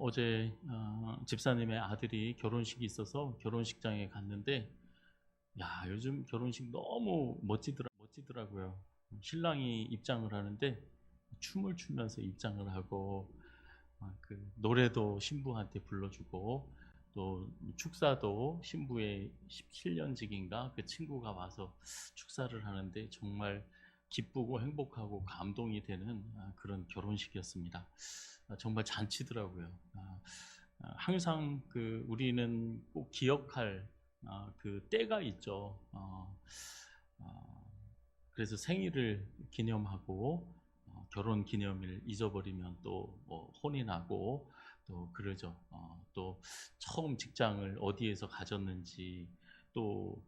어제 집사님의 아들이 결혼식이 있어서 결혼식장에 갔는데, 야, 요즘 결혼식 너무 멋지더라고요. 신랑이 입장을 하는데 춤을 추면서 입장을 하고, 그 노래도 신부한테 불러주고, 또 축사도 신부의 17년직인가 그 친구가 와서 축사를 하는데 정말 기쁘고 행복하고 감동이 되는 그런 결혼식이었습니다. 정말 잔치더라고요. 항상 그 우리는 꼭 기억할 그 때가 있죠. 그래서 생일을 기념하고 결혼 기념일 잊어버리면 또뭐 혼이 나고 또 그러죠. 또 처음 직장을 어디에서 가졌는지, 또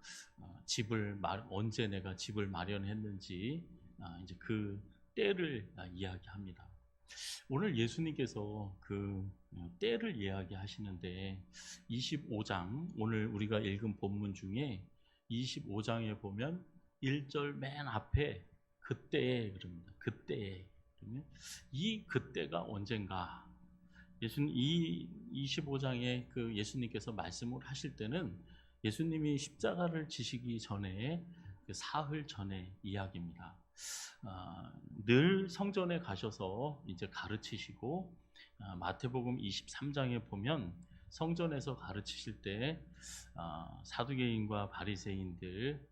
언제 내가 집을 마련했는지, 이제 그 때를 이야기합니다. 오늘 예수님께서 그 때를 이야기하시는데 25장, 오늘 우리가 읽은 본문 중에 25장에 보면 1절 맨 앞에 그때에 그럽니다. 그때에. 그러면 이 그때가 언젠가? 예수님 이 25장에 그 예수님께서 말씀을 하실 때는 예수님이 십자가를 지시기 전에 그 사흘 전의 이야기입니다. 늘 성전에 가셔서 이제 가르치시고, 마태복음 23장에 보면 성전에서 가르치실 때 사두개인과 바리새인들,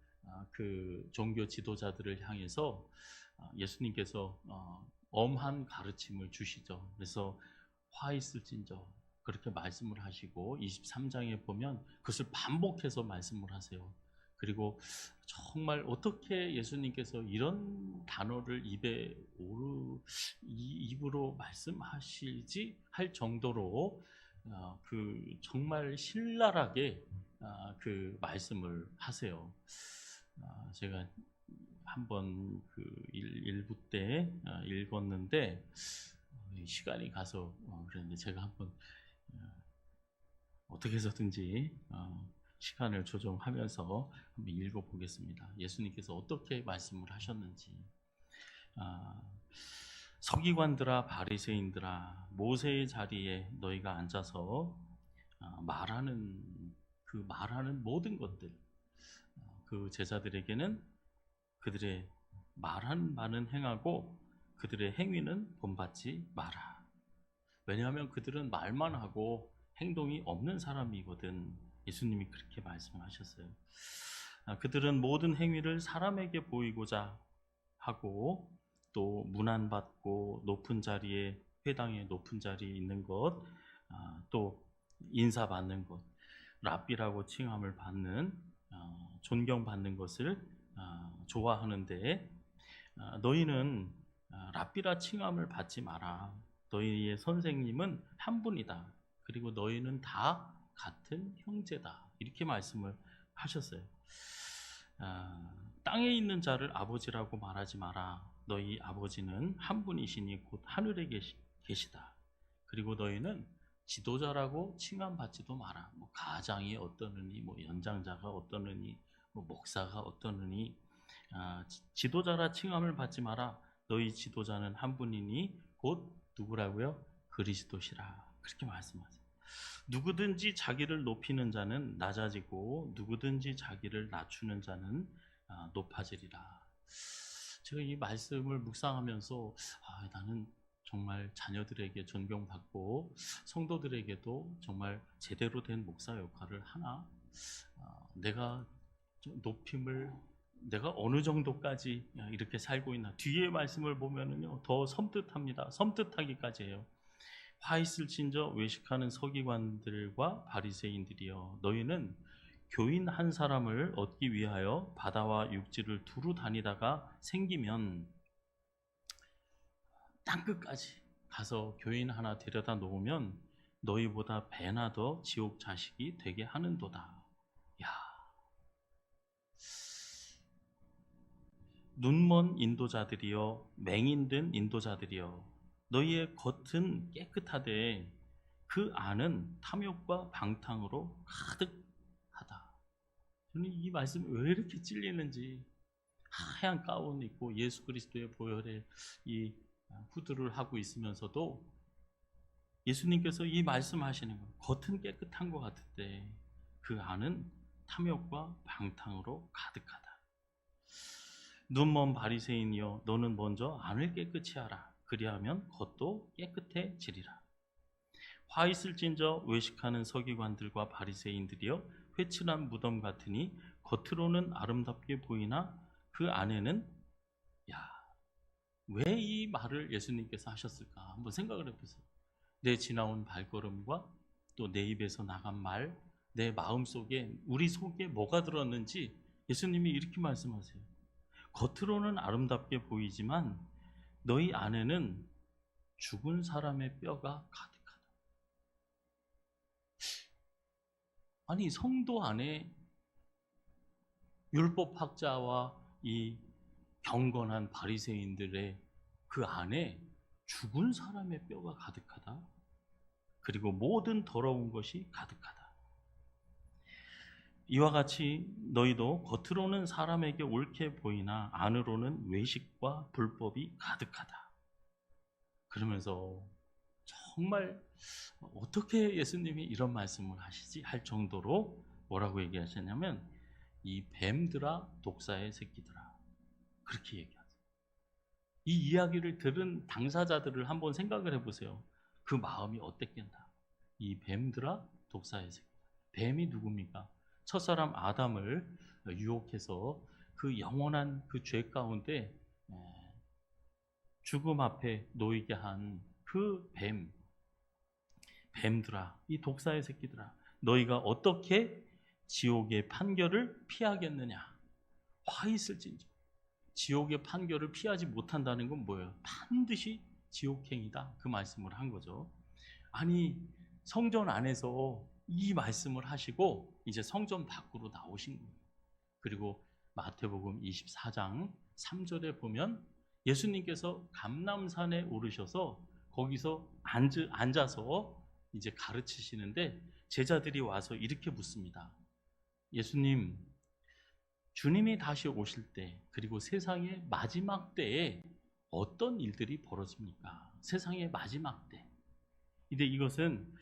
그 종교 지도자들을 향해서 예수님께서 엄한 가르침을 주시죠. 그래서 화 있을진저 그렇게 말씀을 하시고, 23장에 보면 그것을 반복해서 말씀을 하세요. 그리고 정말 어떻게 예수님께서 이런 단어를 입으로 말씀하시지 할 정도로 그 정말 신랄하게 그 말씀을 하세요. 제가 한번 그 일부 때 읽었는데 시간이 가서 그랬는데, 제가 한번 어떻게 해서든지 시간을 조정하면서 한번 읽어보겠습니다. 예수님께서 어떻게 말씀을 하셨는지. 아, 서기관들아 바리새인들아, 모세의 자리에 너희가 앉아서 말하는 모든 것들, 그 제자들에게는 그들의 말한 바는 행하고 그들의 행위는 본받지 마라. 왜냐하면 그들은 말만 하고 행동이 없는 사람이거든. 예수님이 그렇게 말씀하셨어요. 그들은 모든 행위를 사람에게 보이고자 하고, 또 문안받고 높은 자리에, 회당의 높은 자리에 있는 것, 또 인사받는 것, 랍비라고 칭함을 받는, 존경받는 것을 좋아하는데, 너희는 랍비라 칭함을 받지 마라. 너희의 선생님은 한 분이다. 그리고 너희는 다 같은 형제다. 이렇게 말씀을 하셨어요. 땅에 있는 자를 아버지라고 말하지 마라. 너희 아버지는 한 분이시니 곧 하늘에 계시다. 그리고 너희는 지도자라고 칭함받지도 마라. 뭐 가장이 어떠느니, 뭐 연장자가 어떠느니, 뭐 목사가 어떠느니, 지도자라 칭함을 받지 마라. 너희 지도자는 한 분이니 곧 누구라고요? 그리스도시라. 그렇게 말씀하세요. 누구든지 자기를 높이는 자는 낮아지고 누구든지 자기를 낮추는 자는 높아지리라. 제가 이 말씀을 묵상하면서 나는 정말 자녀들에게 존경받고 성도들에게도 정말 제대로 된 목사 역할을 하나? 내가 높임을 내가 어느 정도까지 이렇게 살고 있나? 뒤에 말씀을 보면은요, 더 섬뜩합니다. 섬뜩하기까지 해요. 화 있을진저 외식하는 서기관들과 바리새인들이여, 너희는 교인 한 사람을 얻기 위하여 바다와 육지를 두루 다니다가 생기면 땅끝까지 가서 교인 하나 데려다 놓으면 너희보다 배나 더 지옥 자식이 되게 하는도다. 야, 눈먼 인도자들이여, 맹인된 인도자들이여, 너희의 겉은 깨끗하되 그 안은 탐욕과 방탕으로 가득하다. 저는 이 말씀이 왜 이렇게 찔리는지, 하얀 가운 입고 예수 그리스도의 보혈에 이 후드를 하고 있으면서도 예수님께서 이 말씀하시는 거, 겉은 깨끗한 것 같은데 그 안은 탐욕과 방탕으로 가득하다. 눈먼 바리새인이여, 너는 먼저 안을 깨끗이 하라. 그리하면 겉도 깨끗해지리라. 화 있을진저 외식하는 서기관들과 바리새인들이여, 회칠한 무덤 같으니 겉으로는 아름답게 보이나 그 안에는, 왜 이 말을 예수님께서 하셨을까? 한번 생각을 해보세요. 내 지나온 발걸음과 또 내 입에서 나간 말, 내 마음속에, 우리 속에 뭐가 들었는지 예수님이 이렇게 말씀하세요. 겉으로는 아름답게 보이지만 너희 안에는 죽은 사람의 뼈가 가득하다. 아니, 성도 안에 율법학자와 이 경건한 바리새인들의 그 안에 죽은 사람의 뼈가 가득하다. 그리고 모든 더러운 것이 가득하다. 이와 같이 너희도 겉으로는 사람에게 옳게 보이나 안으로는 외식과 불법이 가득하다. 그러면서 정말 어떻게 예수님이 이런 말씀을 하시지? 할 정도로 뭐라고 얘기하셨냐면, 이 뱀들아 독사의 새끼들아, 그렇게 얘기하세요. 이 이야기를 들은 당사자들을 한번 생각을 해보세요. 그 마음이 어땠겠나. 이 뱀들아 독사의 새끼. 뱀이 누굽니까? 첫사람 아담을 유혹해서 그 영원한 그 죄 가운데 죽음 앞에 놓이게 한 그 뱀들아, 이 독사의 새끼들아, 너희가 어떻게 지옥의 판결을 피하겠느냐. 화 있을진저. 지옥의 판결을 피하지 못한다는 건 뭐예요? 반드시 지옥행이다, 그 말씀을 한 거죠. 아니, 성전 안에서 이 말씀을 하시고 이제 성전 밖으로 나오신 거예요. 그리고 마태복음 24장 3절에 보면 예수님께서 감람산에 오르셔서 거기서 앉아서 이제 가르치시는데 제자들이 와서 이렇게 묻습니다. 예수님, 주님이 다시 오실 때, 그리고 세상의 마지막 때에 어떤 일들이 벌어집니까? 세상의 마지막 때. 근데 이것은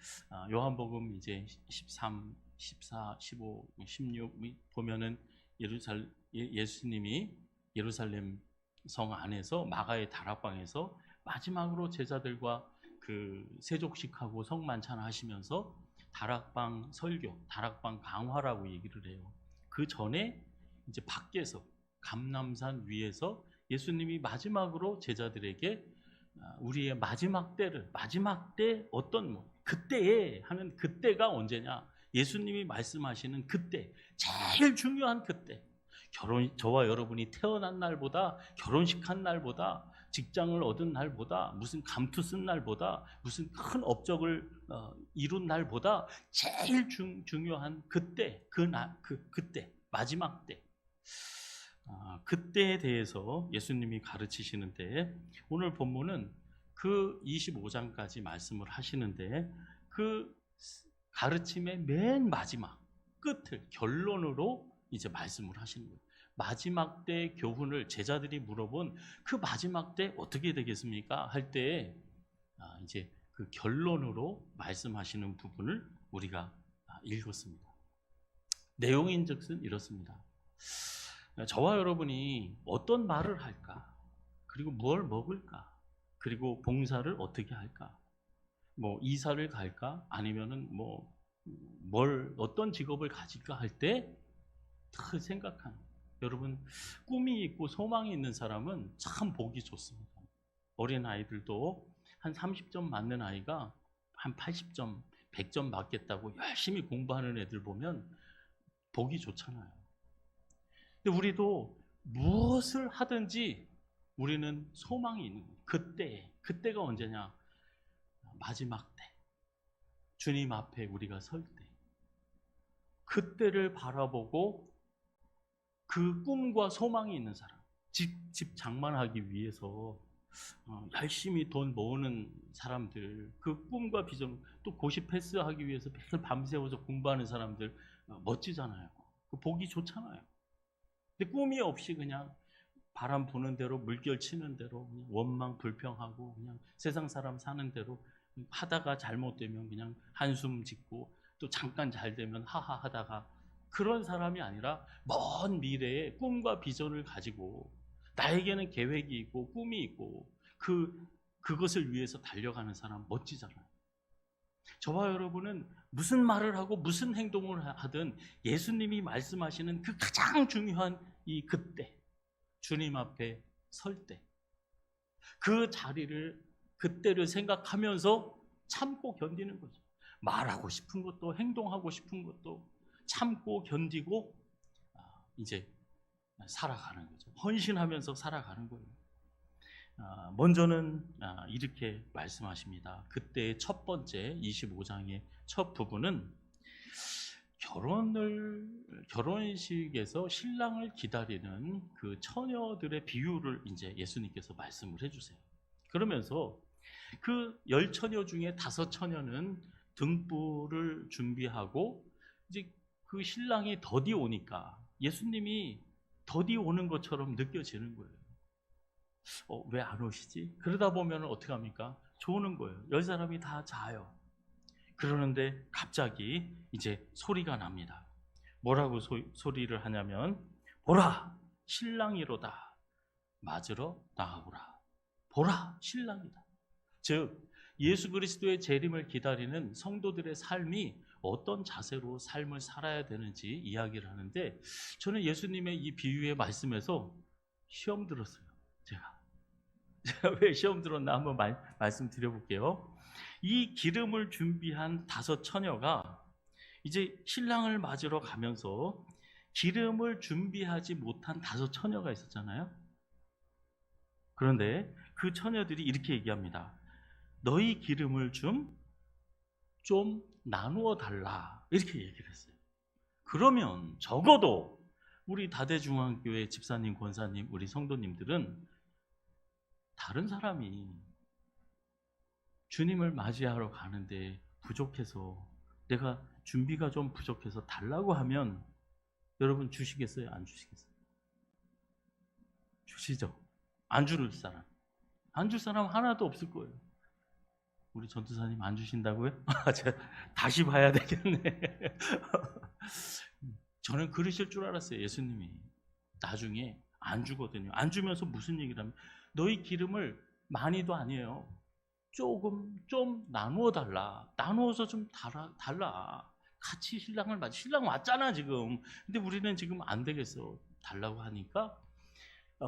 요한복음 이제 13, 14, 15, 16 보면은 예수님이 예루살렘 성 안에서 마가의 다락방에서 마지막으로 제자들과 그 세족식하고 성만찬 하시면서 다락방 설교, 다락방 강화라고 얘기를 해요. 그 전에 이제 밖에서 감람산 위에서 예수님이 마지막으로 제자들에게 우리의 마지막 때 어떤 그때에 하는, 그때가 언제냐? 예수님이 말씀하시는 그때, 제일 중요한 그때. 저와 여러분이 태어난 날보다, 결혼식한 날보다, 직장을 얻은 날보다, 무슨 감투 쓴 날보다, 무슨 큰 업적을 이룬 날보다 제일 중요한 그때, 그때, 마지막 때. 그때에 대해서 예수님이 가르치시는데, 오늘 본문은 그 25장까지 말씀을 하시는데, 그 가르침의 맨 마지막 끝을 결론으로 이제 말씀을 하시는 거예요. 마지막 때 교훈을 제자들이 물어본 그 마지막 때 어떻게 되겠습니까? 할 때 이제 그 결론으로 말씀하시는 부분을 우리가 읽었습니다. 내용인즉슨 이렇습니다. 저와 여러분이 어떤 말을 할까? 그리고 뭘 먹을까? 그리고 봉사를 어떻게 할까? 뭐 이사를 갈까? 아니면은 어떤 직업을 가질까 할 때 다 생각하는, 여러분, 꿈이 있고 소망이 있는 사람은 참 보기 좋습니다. 어린 아이들도 한 30점 맞는 아이가 한 80점, 100점 맞겠다고 열심히 공부하는 애들 보면 보기 좋잖아요. 근데 우리도 무엇을 하든지 우리는 소망이 있는 거예요. 그때가 언제냐? 마지막 때, 주님 앞에 우리가 설 때, 그때를 바라보고 그 꿈과 소망이 있는 사람, 집 장만하기 위해서 열심히 돈 모으는 사람들, 그 꿈과 비전, 또 고시 패스하기 위해서 매일 밤새워서 공부하는 사람들 멋지잖아요. 보기 좋잖아요. 근데 꿈이 없이 그냥 바람 부는 대로 물결 치는 대로 그냥 원망 불평하고 그냥 세상 사람 사는 대로 하다가 잘못되면 그냥 한숨 짓고 또 잠깐 잘 되면 하하 하다가 그런 사람이 아니라 먼 미래에 꿈과 비전을 가지고 나에게는 계획이 있고 꿈이 있고 그것을 위해서 달려가는 사람 멋지잖아요. 저와 여러분은 무슨 말을 하고 무슨 행동을 하든 예수님이 말씀하시는 그 가장 중요한 이 그때 주님 앞에 설 때 그 자리를 그때를 생각하면서 참고 견디는 거죠. 말하고 싶은 것도 행동하고 싶은 것도 참고 견디고 이제 살아가는 거죠. 헌신하면서 살아가는 거예요. 먼저는 이렇게 말씀하십니다. 그때의 첫 번째 25장의 첫 부분은 결혼식에서 신랑을 기다리는 그 처녀들의 비유를 이제 예수님께서 말씀을 해주세요. 그러면서 그 10처녀 중에 5처녀는 등불을 준비하고 이제 그 신랑이 더디 오니까 예수님이 더디 오는 것처럼 느껴지는 거예요. 왜 안 오시지? 그러다 보면 어떻게 합니까? 조는 거예요. 10사람이 다 자요. 그러는데 갑자기 이제 소리가 납니다. 뭐라고 소리를 하냐면 보라 신랑이로다 맞으러 나가보라. 보라 신랑이다. 즉 예수 그리스도의 재림을 기다리는 성도들의 삶이 어떤 자세로 삶을 살아야 되는지 이야기를 하는데 저는 예수님의 이 비유의 말씀에서 시험 들었어요. 제가 왜 시험 들었나 한번 말씀드려볼게요. 이 기름을 준비한 5처녀가 이제 신랑을 맞으러 가면서 기름을 준비하지 못한 5처녀가 있었잖아요. 그런데 그 처녀들이 이렇게 얘기합니다. 너희 기름을 좀 나누어 달라 이렇게 얘기를 했어요. 그러면 적어도 우리 다대중앙교회 집사님, 권사님, 우리 성도님들은 다른 사람이 주님을 맞이하러 가는데 부족해서 내가 준비가 좀 부족해서 달라고 하면 여러분 주시겠어요? 안 주시겠어요? 주시죠? 안 줄 사람. 안 줄 사람 하나도 없을 거예요. 우리 전도사님 안 주신다고요? 제가 다시 봐야 되겠네. 저는 그러실 줄 알았어요. 예수님이. 나중에 안 주거든요. 안 주면서 무슨 얘기를 하면 너희 기름을 많이도 아니에요. 좀 나누어 달라. 나누어서 좀 달라. 같이 신랑을 맞아. 신랑 왔잖아 지금. 근데 우리는 지금 안 되겠어. 달라고 하니까.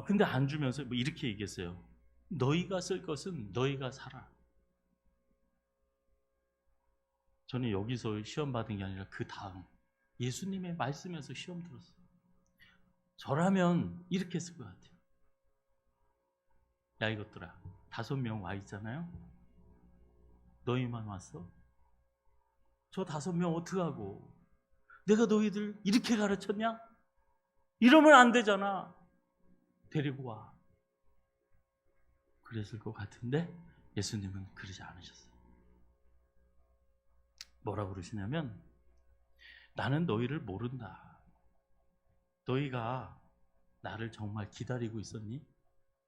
근데 안 주면서 뭐 이렇게 얘기했어요. 너희가 쓸 것은 너희가 살아. 저는 여기서 시험 받은 게 아니라 그 다음 예수님의 말씀에서 시험 들었어요. 저라면 이렇게 했을 것 같아요. 야 이것들아 5명 와 있잖아요. 너희만 왔어? 저 5명 어떡하고? 내가 너희들 이렇게 가르쳤냐? 이러면 안 되잖아. 데리고 와. 그랬을 것 같은데 예수님은 그러지 않으셨어요. 뭐라고 그러시냐면 나는 너희를 모른다. 너희가 나를 정말 기다리고 있었니?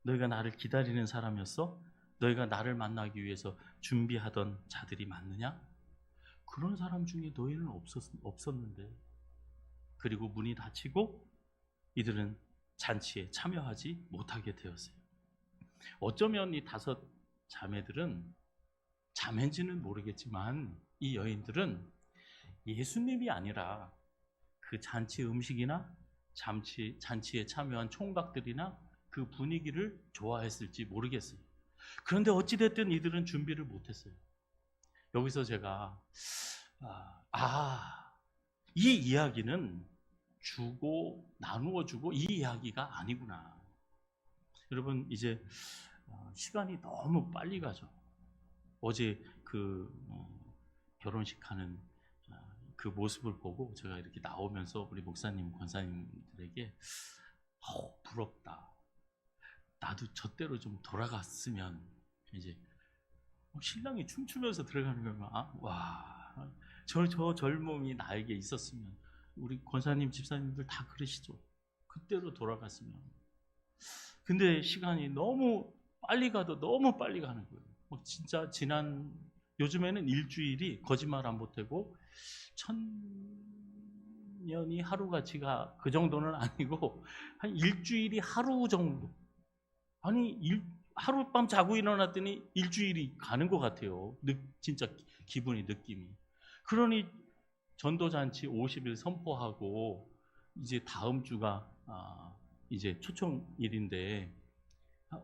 너희가 나를 기다리는 사람이었어? 너희가 나를 만나기 위해서 준비하던 자들이 맞느냐? 그런 사람 중에 너희는 없었는데 그리고 문이 닫히고 이들은 잔치에 참여하지 못하게 되었어요. 어쩌면 이 5 자매들은 자매인지는 모르겠지만 이 여인들은 예수님이 아니라 그 잔치 음식이나 잔치에 참여한 총각들이나 그 분위기를 좋아했을지 모르겠어요. 그런데 어찌됐든 이들은 준비를 못했어요. 여기서 제가 이 이야기는 주고 나누어 주고 이 이야기가 아니구나. 여러분 이제 시간이 너무 빨리 가죠. 어제 그 결혼식 하는 그 모습을 보고 제가 이렇게 나오면서 우리 목사님, 권사님들에게 부럽다. 나도 저때로 좀 돌아갔으면 이제 신랑이 춤추면서 들어가는 거면 와, 저 젊음이 나에게 있었으면 우리 권사님, 집사님들 다 그러시죠. 그때로 돌아갔으면 근데 시간이 너무 빨리 가도 너무 빨리 가는 거예요. 진짜 요즘에는 일주일이 거짓말 안 보태고 1000년이 하루같이가 그 정도는 아니고 한 일주일이 하루 정도. 아니 하룻밤 자고 일어났더니 일주일이 가는 것 같아요. 진짜 느낌이. 그러니 전도잔치 50일 선포하고 이제 다음 주가 이제 초청일인데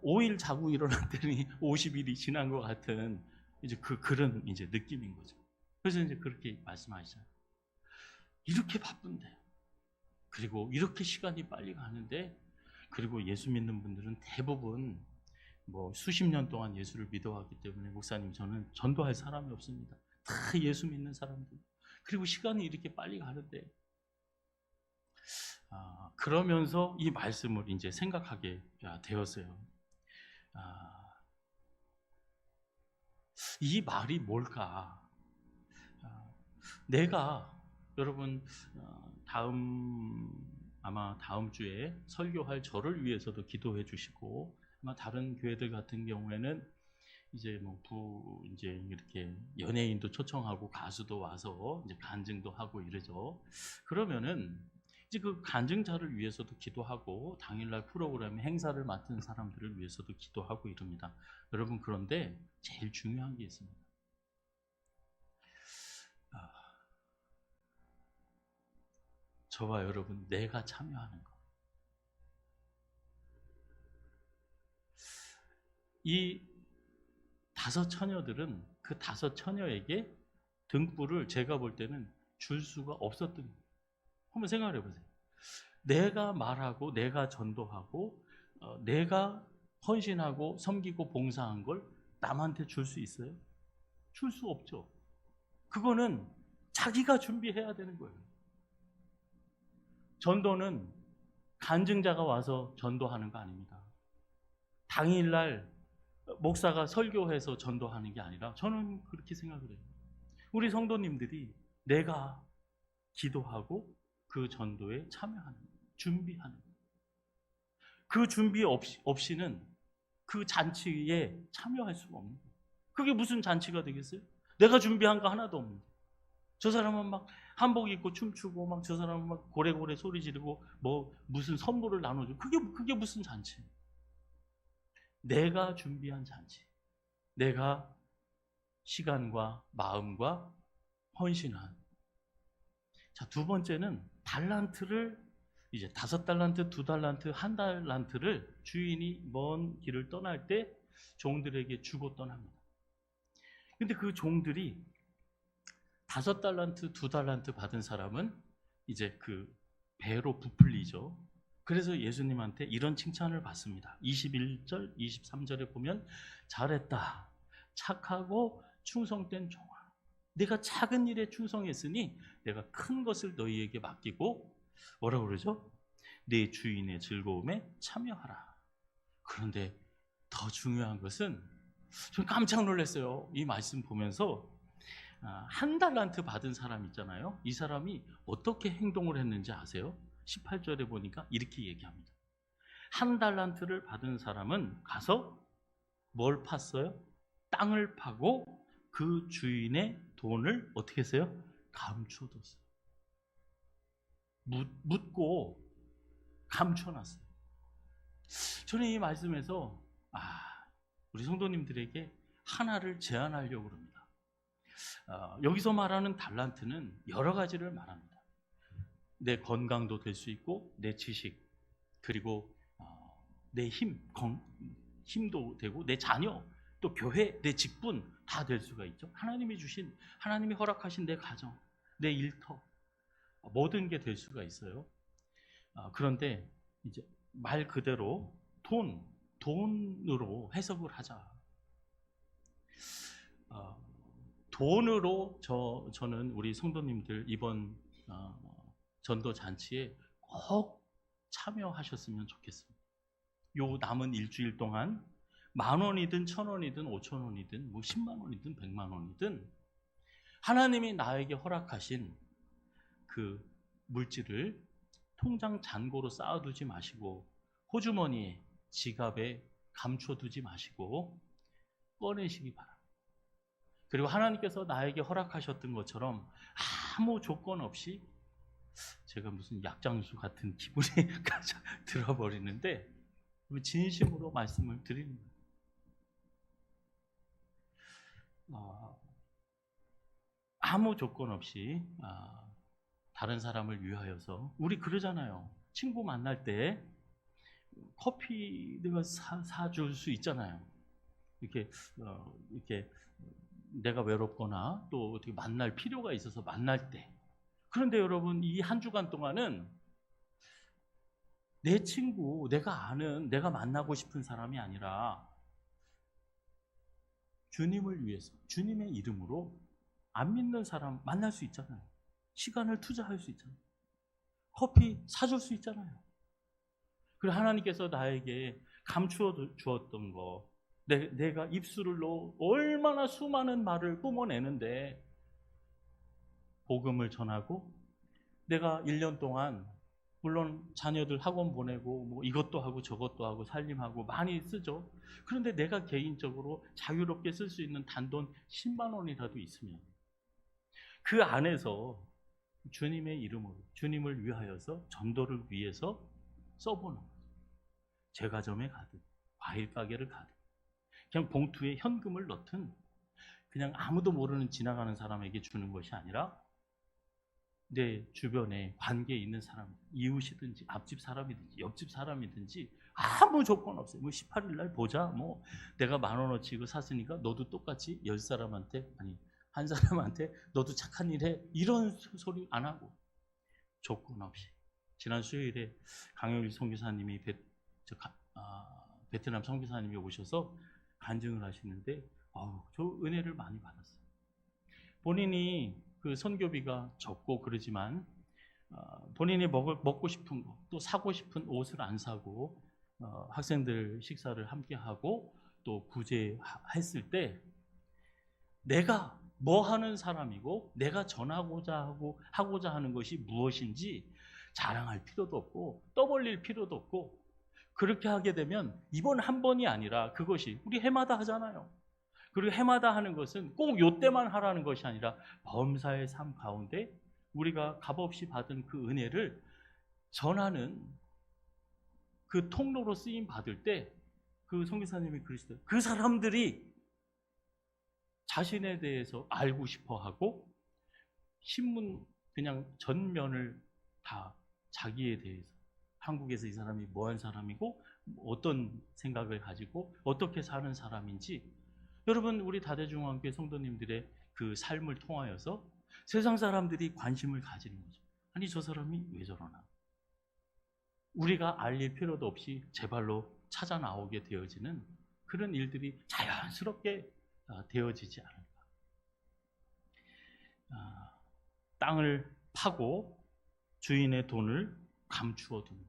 5일 자고 일어났더니 50일이 지난 것 같은 이제 그런 이제 느낌인 거죠. 그래서 이제 그렇게 말씀하시잖아요. 이렇게 바쁜데, 그리고 이렇게 시간이 빨리 가는데, 그리고 예수 믿는 분들은 대부분 수십 년 동안 예수를 믿어왔기 때문에, 목사님 저는 전도할 사람이 없습니다. 다 예수 믿는 사람들. 그리고 시간이 이렇게 빨리 가는데, 그러면서 이 말씀을 이제 생각하게 되었어요. 이 말이 뭘까? 내가 여러분 아마 다음 주에 설교할 저를 위해서도 기도해 주시고, 아마 다른 교회들 같은 경우에는 이제 이제 이렇게 연예인도 초청하고 가수도 와서 이제 간증도 하고 이러죠. 그러면은 이제 그 간증자를 위해서도 기도하고, 당일날 프로그램 행사를 맡은 사람들을 위해서도 기도하고 이럽니다. 여러분, 그런데 제일 중요한 게 있습니다. 저와 여러분, 내가 참여하는 것. 이 5 처녀들은 그 5 처녀에게 등불을 제가 볼 때는 줄 수가 없었던 거예요. 한번 생각해 보세요. 내가 말하고, 내가 전도하고, 내가 헌신하고 섬기고 봉사한 걸 남한테 줄 수 있어요? 줄 수 없죠. 그거는 자기가 준비해야 되는 거예요. 전도는 간증자가 와서 전도하는 거 아닙니다. 당일날 목사가 설교해서 전도하는 게 아니라, 저는 그렇게 생각을 해요. 우리 성도님들이 내가 기도하고 그 전도에 참여하는 거예요. 준비하는 거예요. 그 준비 없이는 그 잔치에 참여할 수가 없는 거예요. 그게 무슨 잔치가 되겠어요? 내가 준비한 거 하나도 없는데. 저 사람은 막 한복 입고 춤추고, 막 저 사람은 막 고래고래 소리 지르고 무슨 선물을 나눠주고, 그게 무슨 잔치예요? 내가 준비한 잔치. 내가 시간과 마음과 헌신한. 자, 두 번째는 달란트를 이제 5달란트, 2달란트, 1달란트를 주인이 먼 길을 떠날 때 종들에게 주고 떠납니다. 근데 그 종들이 5달란트, 2달란트 받은 사람은 이제 그 배로 부풀리죠. 그래서 예수님한테 이런 칭찬을 받습니다. 21절, 23절에 보면, 잘했다. 착하고 충성된 종아. 내가 작은 일에 충성했으니 내가 큰 것을 너희에게 맡기고, 뭐라고 그러죠? 내 주인의 즐거움에 참여하라. 그런데 더 중요한 것은, 좀 깜짝 놀랐어요. 이 말씀 보면서 1달란트 받은 사람 있잖아요. 이 사람이 어떻게 행동을 했는지 아세요? 18절에 보니까 이렇게 얘기합니다. 1달란트를 받은 사람은 가서 뭘 팠어요? 땅을 파고 그 주인의 돈을 어떻게 했어요? 감춰뒀어요. 묻고 감춰놨어요. 저는 이 말씀에서 우리 성도님들에게 하나를 제안하려고 합니다. 여기서 말하는 달란트는 여러 가지를 말합니다. 내 건강도 될 수 있고, 내 지식, 그리고 내 힘도 되고, 내 자녀, 또 교회, 내 직분 다 될 수가 있죠. 하나님이 허락하신 내 가정, 내 일터, 모든 게 될 수가 있어요. 그런데 이제 말 그대로 돈으로 해석을 하자. 돈으로 저는 우리 성도님들 이번 전도 잔치에 꼭 참여하셨으면 좋겠습니다. 요 남은 일주일 동안 10,000원이든 1,000원이든 5,000원이든 10만 원이든 100만 원이든 하나님이 나에게 허락하신 그 물질을 통장 잔고로 쌓아두지 마시고 호주머니에 지갑에 감춰두지 마시고 꺼내시기 바랍니다. 그리고 하나님께서 나에게 허락하셨던 것처럼 아무 조건 없이, 제가 무슨 약장수 같은 기분이 들어버리는데 진심으로 말씀을 드립니다. 아무 조건 없이 다른 사람을 위하여서, 우리 그러잖아요. 친구 만날 때 커피 내가 사줄 수 있잖아요. 이렇게 내가 외롭거나 또 어떻게 만날 필요가 있어서 만날 때. 그런데 여러분, 이 한 주간 동안은 내 친구, 내가 아는, 내가 만나고 싶은 사람이 아니라 주님을 위해서, 주님의 이름으로 안 믿는 사람 만날 수 있잖아요. 시간을 투자할 수 있잖아요. 커피 사줄 수 있잖아요. 그리고 하나님께서 나에게 감추어 주었던 거, 내가 입술을 넣어 얼마나 수많은 말을 뿜어내는데, 복음을 전하고, 내가 1년 동안 물론 자녀들 학원 보내고 뭐 이것도 하고 저것도 하고 살림하고 많이 쓰죠. 그런데 내가 개인적으로 자유롭게 쓸 수 있는 단돈 10만 원이라도 있으면 그 안에서 주님의 이름으로, 주님을 위하여서, 전도를 위해서 써보는 거죠. 제과점에 가든 과일 가게를 가든 그냥 봉투에 현금을 넣든 그냥 아무도 모르는 지나가는 사람에게 주는 것이 아니라 내 주변에 관계 있는 사람, 이웃이든지 앞집 사람이든지 옆집 사람이든지 아무 조건 없어요. 뭐 18일 날 보자, 뭐 내가 10,000원어치 이거 샀으니까 너도 똑같이 10사람한테, 아니 한 사람한테 너도 착한 일 해, 이런 소리 안 하고 조건 없이. 지난 수요일에 강효일 선교사님이 베트남 선교사님이 오셔서 간증을 하시는데 저 은혜를 많이 받았어요. 본인이 그 선교비가 적고 그러지만 본인이 먹고 싶은 거, 또 사고 싶은 옷을 안 사고 학생들 식사를 함께 하고 또 구제했을 때 내가 뭐 하는 사람이고 내가 전하고자 하고자 하는 것이 무엇인지 자랑할 필요도 없고 떠벌릴 필요도 없고, 그렇게 하게 되면 이번 한 번이 아니라 그것이 우리 해마다 하잖아요. 그리고 해마다 하는 것은 꼭 요때만 하라는 것이 아니라 범사의 삶 가운데 우리가 값없이 받은 그 은혜를 전하는 그 통로로 쓰임 받을 때, 그 선교사님이 그러시더라고요. 그 사람들이 자신에 대해서 알고 싶어 하고 신문 그냥 전면을 다 자기에 대해서, 한국에서 이 사람이 뭐한 사람이고 어떤 생각을 가지고 어떻게 사는 사람인지, 여러분 우리 다대중앙교회 성도님들의 그 삶을 통하여서 세상 사람들이 관심을 가지는 거죠. 아니 저 사람이 왜 저러나, 우리가 알릴 필요도 없이 제 발로 찾아 나오게 되어지는 그런 일들이 자연스럽게 되어지지 않을까. 땅을 파고 주인의 돈을 감추어 두는,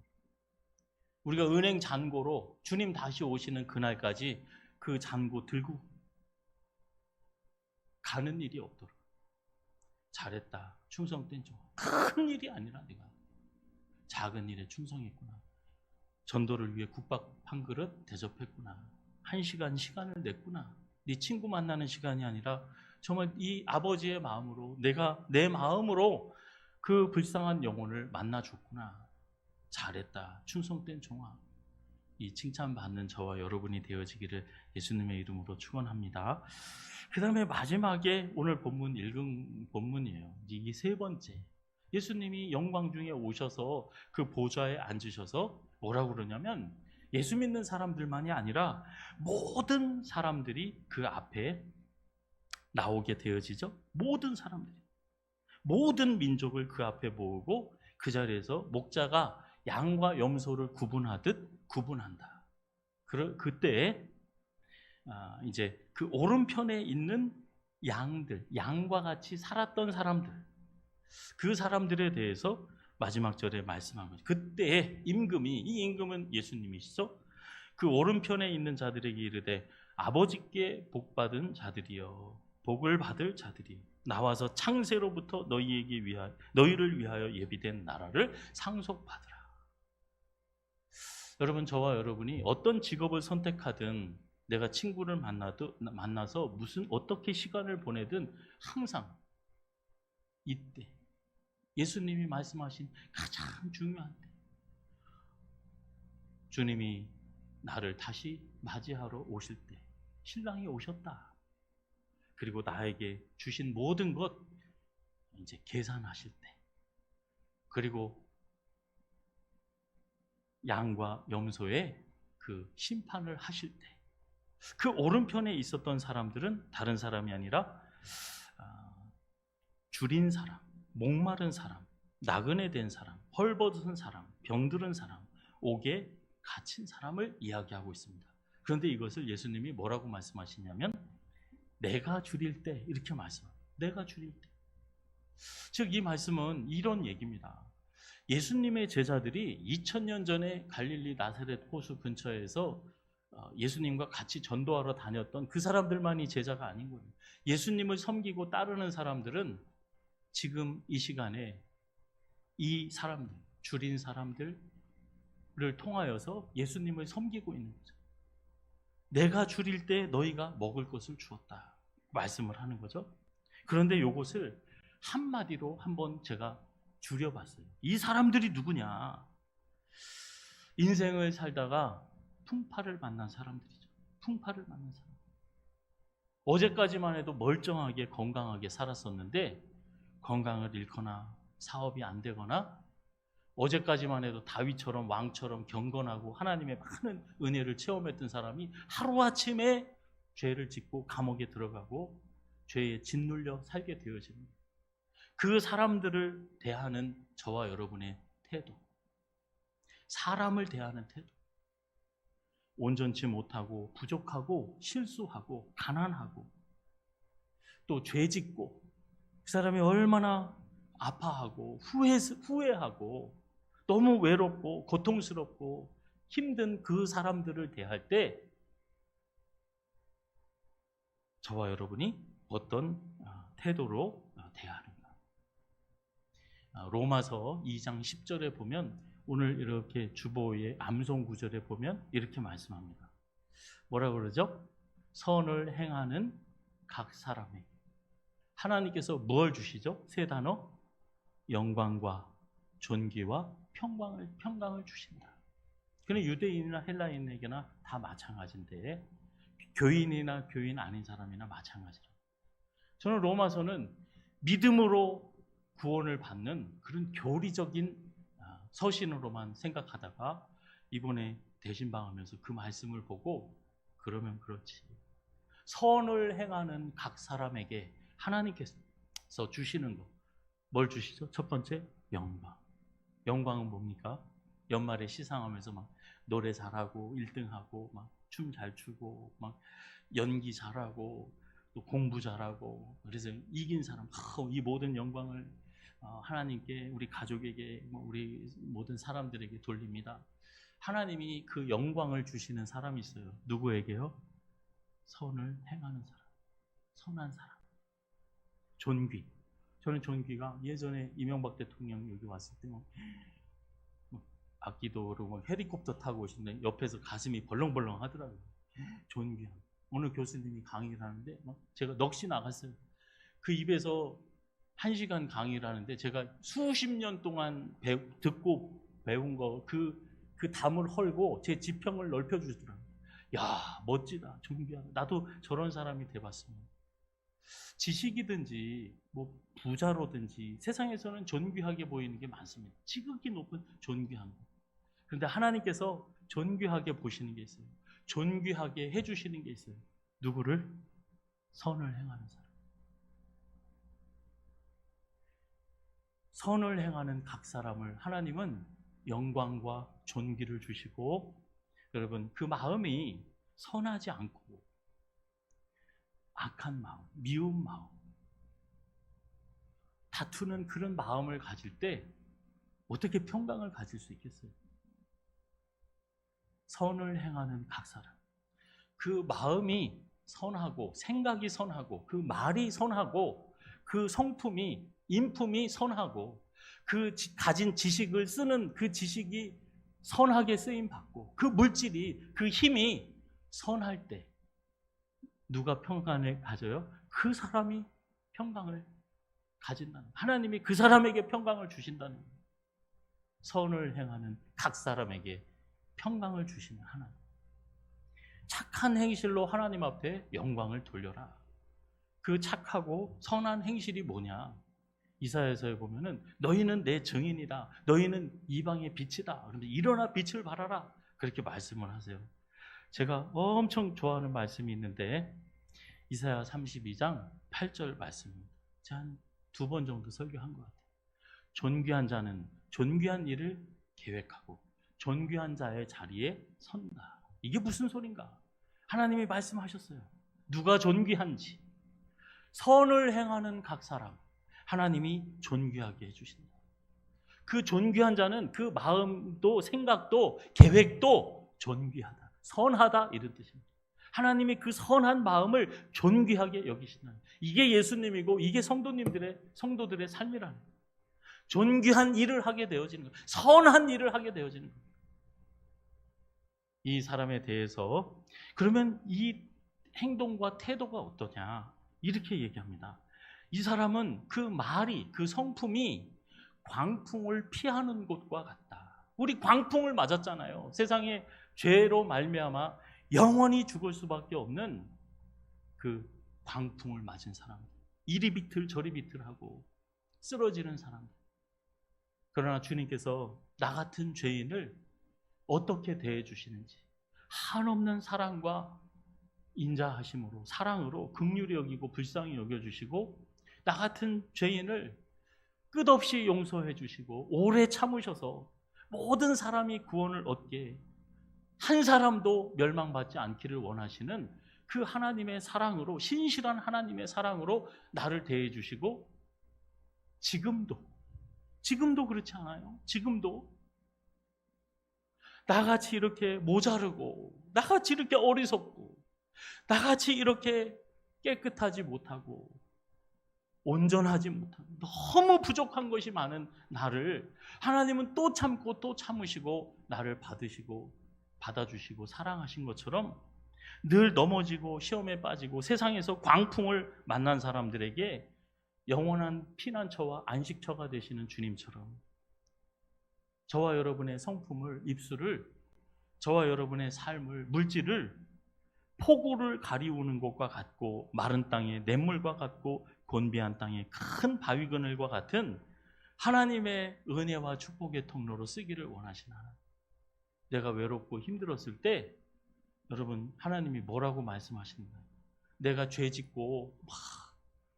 우리가 은행 잔고로 주님 다시 오시는 그날까지 그 잔고 들고 가는 일이 없도록. 잘했다, 충성된 종. 큰 일이 아니라 내가 작은 일에 충성했구나. 전도를 위해 국밥 한 그릇 대접했구나. 1시간 시간을 냈구나. 네 친구 만나는 시간이 아니라 정말 이 아버지의 마음으로, 내가 내 마음으로 그 불쌍한 영혼을 만나줬구나. 잘했다, 충성된 종아. 이 칭찬받는 저와 여러분이 되어지기를 예수님의 이름으로 축원합니다. 그 다음에 마지막에 오늘 본문 읽은 본문이에요. 이 세 번째, 예수님이 영광 중에 오셔서 그 보좌에 앉으셔서 뭐라고 그러냐면, 예수 믿는 사람들만이 아니라 모든 사람들이 그 앞에 나오게 되어지죠. 모든 사람들이, 모든 민족을 그 앞에 모으고 그 자리에서 목자가 양과 염소를 구분하듯 구분한다. 그때 이제 그 오른편에 있는 양들, 양과 같이 살았던 사람들, 그 사람들에 대해서 마지막 절에 말씀한 거죠. 그때의 임금이, 이 임금은 예수님이시죠. 그 오른편에 있는 자들에게 이르되 아버지께 복받은 자들이여, 복을 받을 자들이여, 나와서 창세로부터 너희를 위하여 예비된 나라를 상속받으라. 여러분, 저와 여러분이 어떤 직업을 선택하든, 내가 친구를 만나서 어떻게 시간을 보내든 항상 이때 예수님이 말씀하신 가장 중요한 때, 주님이 나를 다시 맞이하러 오실 때, 신랑이 오셨다. 그리고 나에게 주신 모든 것 이제 계산하실 때, 그리고 양과 염소의 그 심판을 하실 때, 그 오른편에 있었던 사람들은 다른 사람이 아니라 줄인 사람, 목마른 사람, 나그네 된 사람, 헐벗은 사람, 병들은 사람, 옥에 갇힌 사람을 이야기하고 있습니다. 그런데 이것을 예수님이 뭐라고 말씀하시냐면 내가 줄일 때, 이렇게 말씀합니다. 내가 줄일 때. 즉 이 말씀은 이런 얘기입니다. 예수님의 제자들이 2000년 전에 갈릴리 나사렛 호수 근처에서 예수님과 같이 전도하러 다녔던 그 사람들만이 제자가 아닌 거예요. 예수님을 섬기고 따르는 사람들은 지금 이 시간에 이 사람들, 줄인 사람들을 통하여서 예수님을 섬기고 있는 거죠. 내가 줄일 때 너희가 먹을 것을 주었다 말씀을 하는 거죠. 그런데 이것을 한마디로 한번 제가 줄여봤어요. 이 사람들이 누구냐? 인생을 살다가 풍파를 만난 사람들이죠. 풍파를 만난 사람. 어제까지만 해도 멀쩡하게 건강하게 살았었는데 건강을 잃거나 사업이 안 되거나, 어제까지만 해도 다윗처럼 왕처럼 경건하고 하나님의 많은 은혜를 체험했던 사람이 하루아침에 죄를 짓고 감옥에 들어가고 죄에 짓눌려 살게 되어집니다. 그 사람들을 대하는 저와 여러분의 태도, 사람을 대하는 태도, 온전치 못하고 부족하고 실수하고 가난하고 또 죄짓고 그 사람이 얼마나 아파하고 후회하고 너무 외롭고 고통스럽고 힘든 그 사람들을 대할 때 저와 여러분이 어떤 태도로 대하는가. 로마서 2장 10절에 보면, 오늘 이렇게 주보의 암송 구절에 보면 이렇게 말씀합니다. 뭐라고 그러죠? 선을 행하는 각 사람에게 하나님께서 무엇을 주시죠? 세 단어. 영광과 존귀와 평강을 주신다. 그는 유대인이나 헬라인에게나 다 마찬가지인데 교인이나 교인 아닌 사람이나 마찬가지로, 저는 로마서는 믿음으로 구원을 받는 그런 교리적인 서신으로만 생각하다가 이번에 대신방하면서 그 말씀을 보고 그러면 그렇지, 선을 행하는 각 사람에게 하나님께서 주시는 것, 뭘 주시죠? 첫 번째, 영광. 영광은 뭡니까? 연말에 시상하면서 막 노래 잘하고 1등하고 막 춤 잘 추고 막 연기 잘하고 또 공부 잘하고, 그래서 이긴 사람, 이 모든 영광을 하나님께, 우리 가족에게, 우리 모든 사람들에게 돌립니다. 하나님이 그 영광을 주시는 사람이 있어요. 누구에게요? 선을 행하는 사람, 선한 사람. 존귀. 저는 존귀가 예전에 이명박 대통령 여기 왔을 때 악기도로 헬리콥터 타고 오시는데 옆에서 가슴이 벌렁벌렁 하더라고요. 존귀한. 오늘 교수님이 강의를 하는데 제가 넋이 나갔어요. 그 입에서 1시간 강의를 하는데 제가 수십 년 동안 듣고 배운 거 그 담을 헐고 제 지평을 넓혀주더라고요. 야, 멋지다, 존귀하다. 나도 저런 사람이 돼봤습니다. 지식이든지 부자로든지 세상에서는 존귀하게 보이는 게 많습니다. 지극히 높은 존귀한 거. 그런데 하나님께서 존귀하게 보시는 게 있어요. 존귀하게 해주시는 게 있어요. 누구를? 선을 행하는 사람. 선을 행하는 각 사람을 하나님은 영광과 존귀를 주시고, 여러분, 그 마음이 선하지 않고 악한 마음, 미운 마음, 다투는 그런 마음을 가질 때 어떻게 평강을 가질 수 있겠어요? 선을 행하는 각 사람, 그 마음이 선하고 생각이 선하고 그 말이 선하고 그 성품이, 인품이 선하고 그 가진 지식을 쓰는 그 지식이 선하게 쓰임 받고 그 물질이, 그 힘이 선할 때 누가 평강을 가져요? 그 사람이 평강을 가진다는 거예요. 하나님이 그 사람에게 평강을 주신다는 거예요. 선을 행하는 각 사람에게 평강을 주시는 하나님. 착한 행실로 하나님 앞에 영광을 돌려라. 그 착하고 선한 행실이 뭐냐? 이사야서에 보면은 너희는 내 증인이다. 너희는 이방의 빛이다. 그런데 일어나 빛을 발하라. 그렇게 말씀을 하세요. 제가 엄청 좋아하는 말씀이 있는데 이사야 32장 8절 말씀입니다. 제가 한 2번 정도 설교한 것 같아요. 존귀한 자는 존귀한 일을 계획하고 존귀한 자의 자리에 선다. 이게 무슨 소린가? 하나님이 말씀하셨어요. 누가 존귀한지. 선을 행하는 각 사람 하나님이 존귀하게 해주신다. 그 존귀한 자는 그 마음도 생각도 계획도 존귀하다, 선하다 이런 뜻입니다. 하나님이 그 선한 마음을 존귀하게 여기신다. 이게 예수님이고 이게 성도들의 삶이라는 거예요. 존귀한 일을 하게 되어지는 거예요. 선한 일을 하게 되어지는 거예요. 이 사람에 대해서 그러면 이 행동과 태도가 어떠냐? 이렇게 얘기합니다. 이 사람은 그 말이, 그 성품이 광풍을 피하는 것과 같다. 우리 광풍을 맞았잖아요. 세상에 죄로 말미암아 영원히 죽을 수밖에 없는 그 광풍을 맞은 사람들. 이리 비틀 저리 비틀하고 쓰러지는 사람들. 그러나 주님께서 나 같은 죄인을 어떻게 대해 주시는지 한없는 사랑과 인자하심으로, 사랑으로 긍휼히 여기고 불쌍히 여겨주시고 나 같은 죄인을 끝없이 용서해 주시고 오래 참으셔서 모든 사람이 구원을 얻게, 한 사람도 멸망받지 않기를 원하시는 그 하나님의 사랑으로, 신실한 하나님의 사랑으로 나를 대해 주시고 지금도 그렇지 않아요? 지금도 나같이 이렇게 모자르고 나같이 이렇게 어리석고 나같이 이렇게 깨끗하지 못하고 온전하지 못하고 너무 부족한 것이 많은 나를 하나님은 또 참고 또 참으시고 나를 받아주시고 사랑하신 것처럼 늘 넘어지고 시험에 빠지고 세상에서 광풍을 만난 사람들에게 영원한 피난처와 안식처가 되시는 주님처럼 저와 여러분의 성품을, 입술을, 저와 여러분의 삶을, 물질을 폭우를 가리우는 것과 같고 마른 땅의 냇물과 같고 곤비한 땅의 큰 바위 그늘과 같은 하나님의 은혜와 축복의 통로로 쓰기를 원하시는 하나님. 내가 외롭고 힘들었을 때 여러분 하나님이 뭐라고 말씀하시는가요? 내가 죄짓고 막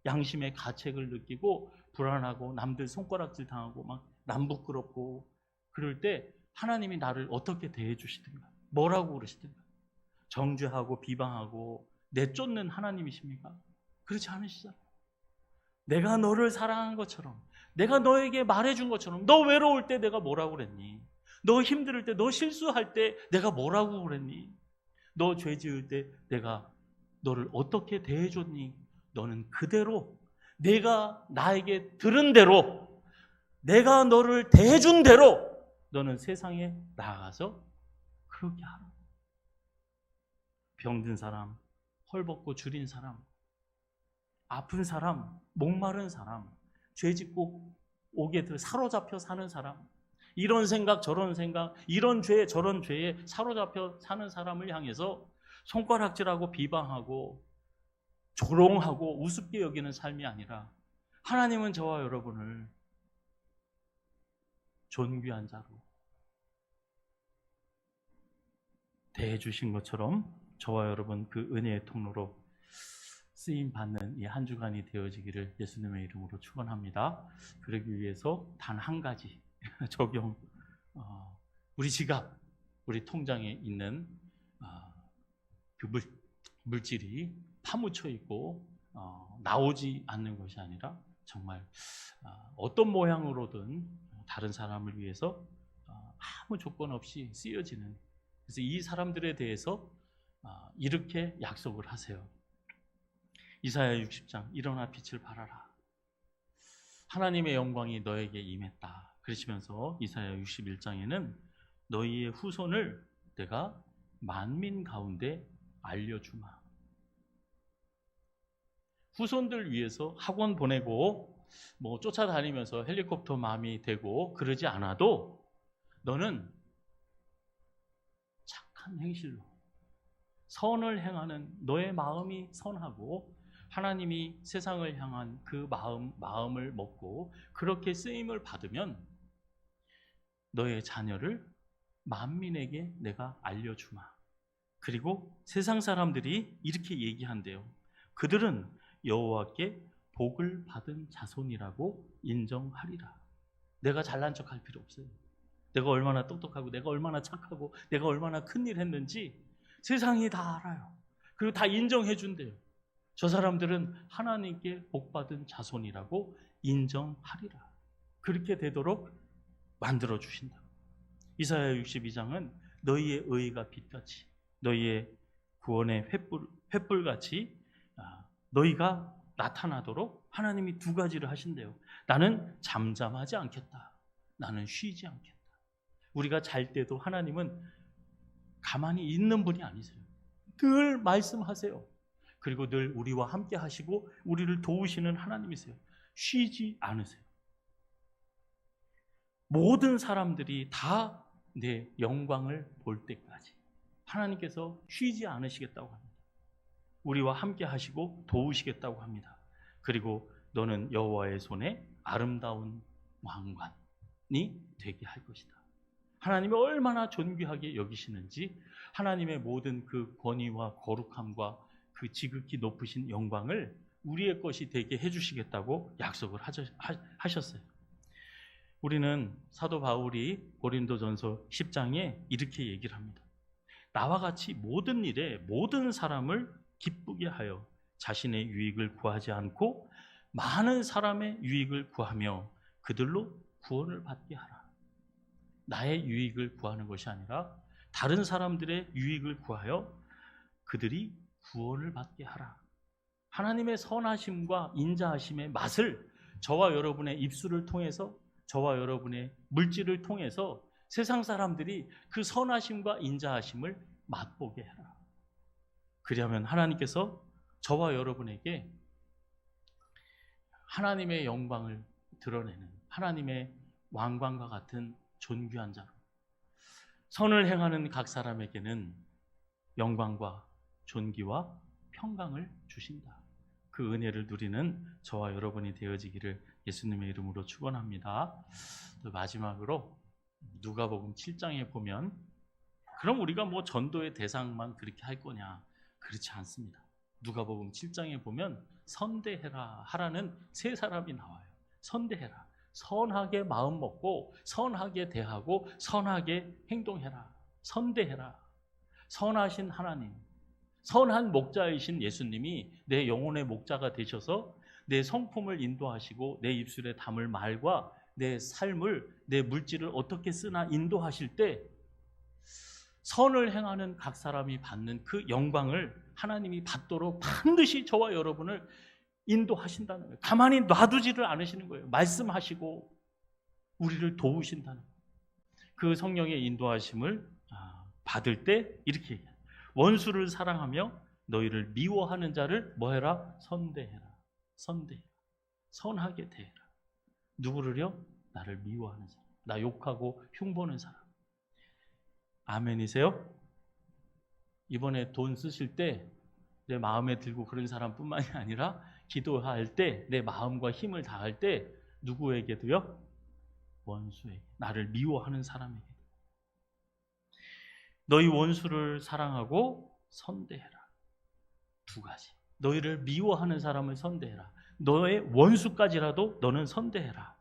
양심의 가책을 느끼고 불안하고 남들 손가락질 당하고 막 남부끄럽고 그럴 때 하나님이 나를 어떻게 대해 주시든가, 뭐라고 그러시든가, 정죄하고 비방하고 내쫓는 하나님이십니까? 그렇지 않으시잖아요. 내가 너를 사랑한 것처럼, 내가 너에게 말해준 것처럼, 너 외로울 때 내가 뭐라고 그랬니? 너 힘들 때, 너 실수할 때 내가 뭐라고 그랬니? 너 죄 지을 때 내가 너를 어떻게 대해줬니? 너는 그대로 내가 나에게 들은 대로, 내가 너를 대해준 대로 너는 세상에 나가서 그렇게 하라. 병든 사람, 헐벗고 줄인 사람, 아픈 사람, 목마른 사람, 죄짓고 옥에 사로잡혀 사는 사람, 이런 생각 저런 생각, 이런 죄 저런 죄에 사로잡혀 사는 사람을 향해서 손가락질하고 비방하고 조롱하고 우습게 여기는 삶이 아니라 하나님은 저와 여러분을 존귀한 자로 대해 주신 것처럼 저와 여러분 그 은혜의 통로로 쓰임 받는 이 한 주간이 되어지기를 예수님의 이름으로 축원합니다. 그러기 위해서 단 한 가지 적용, 우리 지갑, 우리 통장에 있는 그 물질이 파묻혀 있고 나오지 않는 것이 아니라 정말 어떤 모양으로든 다른 사람을 위해서 아무 조건 없이 쓰여지는, 그래서 이 사람들에 대해서 이렇게 약속을 하세요. 이사야 60장 일어나 빛을 발하라. 하나님의 영광이 너에게 임했다. 그러시면서 이사야 61장에는 너희의 후손을 내가 만민 가운데 알려주마. 후손들 위해서 학원 보내고 뭐 쫓아다니면서 헬리콥터 맘이 되고 그러지 않아도 너는 착한 행실로 선을 행하는 너의 마음이 선하고 하나님이 세상을 향한 그 마음을 먹고 그렇게 쓰임을 받으면 너의 자녀를 만민에게 내가 알려주마. 그리고 세상 사람들이 이렇게 얘기한대요. 그들은 여호와께 복을 받은 자손이라고 인정하리라. 내가 잘난 척할 필요 없어요. 내가 얼마나 똑똑하고 내가 얼마나 착하고 내가 얼마나 큰일 했는지 세상이 다 알아요. 그리고 다 인정해 준대요. 저 사람들은 하나님께 복받은 자손이라고 인정하리라. 그렇게 되도록 만들어 주신다. 이사야 62장은 너희의 의가 빛같이 너희의 구원의 횃불같이 너희가 나타나도록 하나님이 두 가지를 하신대요. 나는 잠잠하지 않겠다. 나는 쉬지 않겠다. 우리가 잘 때도 하나님은 가만히 있는 분이 아니세요. 늘 말씀하세요. 그리고 늘 우리와 함께 하시고 우리를 도우시는 하나님이세요. 쉬지 않으세요. 모든 사람들이 다 내 영광을 볼 때까지 하나님께서 쉬지 않으시겠다고 합니다. 우리와 함께 하시고 도우시겠다고 합니다. 그리고 너는 여호와의 손에 아름다운 왕관이 되게 할 것이다. 하나님이 얼마나 존귀하게 여기시는지 하나님의 모든 그 권위와 거룩함과 그 지극히 높으신 영광을 우리의 것이 되게 해주시겠다고 약속을 하셨어요. 우리는 사도 바울이 고린도전서 10장에 이렇게 얘기를 합니다. 나와 같이 모든 일에 모든 사람을 기쁘게 하여 자신의 유익을 구하지 않고 많은 사람의 유익을 구하며 그들로 구원을 받게 하라. 나의 유익을 구하는 것이 아니라 다른 사람들의 유익을 구하여 그들이 구원을 받게 하라. 하나님의 선하심과 인자하심의 맛을 저와 여러분의 입술을 통해서 저와 여러분의 물질을 통해서 세상 사람들이 그 선하심과 인자하심을 맛보게 해라. 그리하면 하나님께서 저와 여러분에게 하나님의 영광을 드러내는 하나님의 왕관과 같은 존귀한 자로 선을 행하는 각 사람에게는 영광과 존귀와 평강을 주신다. 그 은혜를 누리는 저와 여러분이 되어지기를 예수님의 이름으로 축원합니다. 마지막으로 누가복음 7장에 보면 그럼 우리가 뭐 전도의 대상만 그렇게 할 거냐? 그렇지 않습니다. 누가복음 7장에 보면 선대해라 하라는 세 사람이 나와요. 선대해라. 선하게 마음 먹고 선하게 대하고 선하게 행동해라. 선대해라. 선하신 하나님, 선한 목자이신 예수님이 내 영혼의 목자가 되셔서 내 성품을 인도하시고 내 입술에 담을 말과 내 삶을, 내 물질을 어떻게 쓰나 인도하실 때 선을 행하는 각 사람이 받는 그 영광을 하나님이 받도록 반드시 저와 여러분을 인도하신다는 거예요. 가만히 놔두지를 않으시는 거예요. 말씀하시고 우리를 도우신다는 거예요. 그 성령의 인도하심을 받을 때 이렇게 얘기해요. 원수를 사랑하며 너희를 미워하는 자를 뭐해라? 선대해라. 선대해라. 선하게 대해라. 누구를요? 나를 미워하는 사람. 나 욕하고 흉보는 사람. 아멘이세요? 이번에 돈 쓰실 때 내 마음에 들고 그런 사람뿐만이 아니라 기도할 때 내 마음과 힘을 다할 때 누구에게도요? 원수에게, 나를 미워하는 사람에게. 너희 원수를 사랑하고 선대해라. 두 가지. 너희를 미워하는 사람을 선대해라. 너의 원수까지라도 너는 선대해라.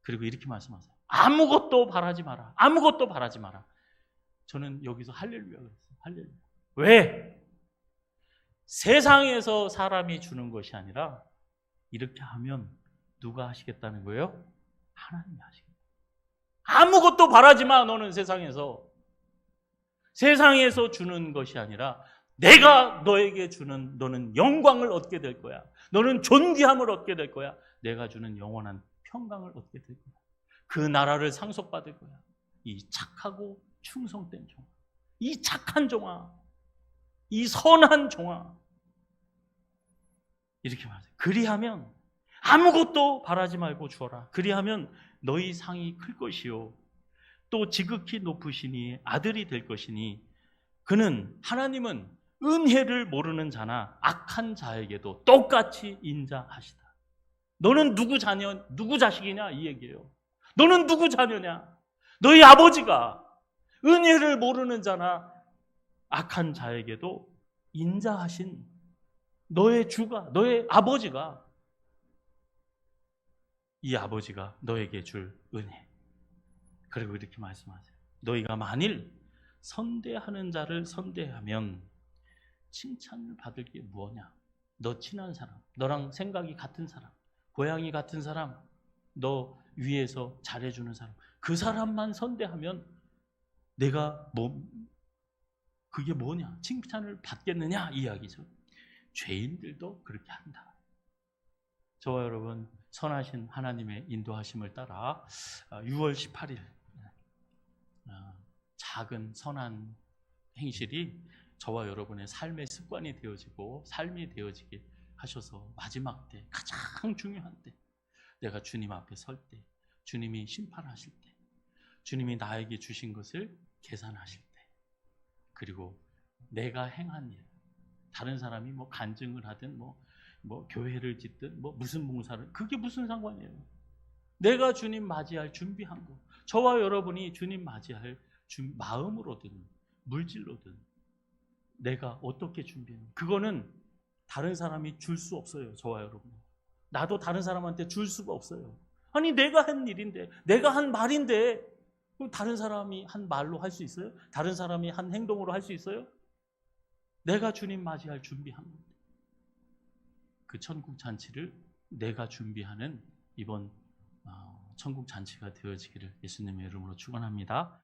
그리고 이렇게 말씀하세요. 아무것도 바라지 마라. 아무것도 바라지 마라. 저는 여기서 할렐루야가 있어요. 할렐루야. 왜? 세상에서 사람이 주는 것이 아니라 이렇게 하면 누가 하시겠다는 거예요? 하나님이 하시겠다. 아무것도 바라지 마. 너는 세상에서. 세상에서 주는 것이 아니라 내가 너에게 주는, 너는 영광을 얻게 될 거야. 너는 존귀함을 얻게 될 거야. 내가 주는 영원한 평강을 얻게 될 거야. 그 나라를 상속받을 거야. 이 착하고 충성된 종아, 이 착한 종아, 이 선한 종아, 이렇게 말해요. 그리하면 아무것도 바라지 말고 주어라. 그리하면 너희 상이 클 것이요 또 지극히 높으시니 아들이 될 것이니 그는 하나님은 은혜를 모르는 자나 악한 자에게도 똑같이 인자하시다. 너는 누구 자녀, 누구 자식이냐 이 얘기예요. 너는 누구 자녀냐? 너희 아버지가 은혜를 모르는 자나 악한 자에게도 인자하신 너의 주가, 너의 아버지가, 이 아버지가 너에게 줄 은혜. 그리고 이렇게 말씀하세요. 너희가 만일 선대하는 자를 선대하면 칭찬을 받을 게 무엇냐? 너 친한 사람, 너랑 생각이 같은 사람, 고향이 같은 사람, 너 위에서 잘해주는 사람, 그 사람만 선대하면 내가 그게 뭐냐? 칭찬을 받겠느냐? 이 이야기죠. 죄인들도 그렇게 한다. 저와 여러분, 선하신 하나님의 인도하심을 따라 6월 18일 작은 선한 행실이 저와 여러분의 삶의 습관이 되어지고 삶이 되어지게 하셔서 마지막 때, 가장 중요한 때, 내가 주님 앞에 설 때, 주님이 심판하실 때, 주님이 나에게 주신 것을 계산하실 때, 그리고 내가 행한 일, 다른 사람이 뭐 간증을 하든 뭐 교회를 짓든 뭐 무슨 봉사를, 그게 무슨 상관이에요? 내가 주님 맞이할 준비한 거, 저와 여러분이 주님 맞이할 마음으로든 물질로든 내가 어떻게 준비하는, 그거는 다른 사람이 줄 수 없어요. 저와 여러분, 나도 다른 사람한테 줄 수가 없어요. 아니 내가 한 일인데, 내가 한 말인데 다른 사람이 한 말로 할 수 있어요? 다른 사람이 한 행동으로 할 수 있어요? 내가 주님 맞이할 준비한 건데, 그 천국 잔치를 내가 준비하는 이번 천국 잔치가 되어지기를 예수님의 이름으로 축원합니다.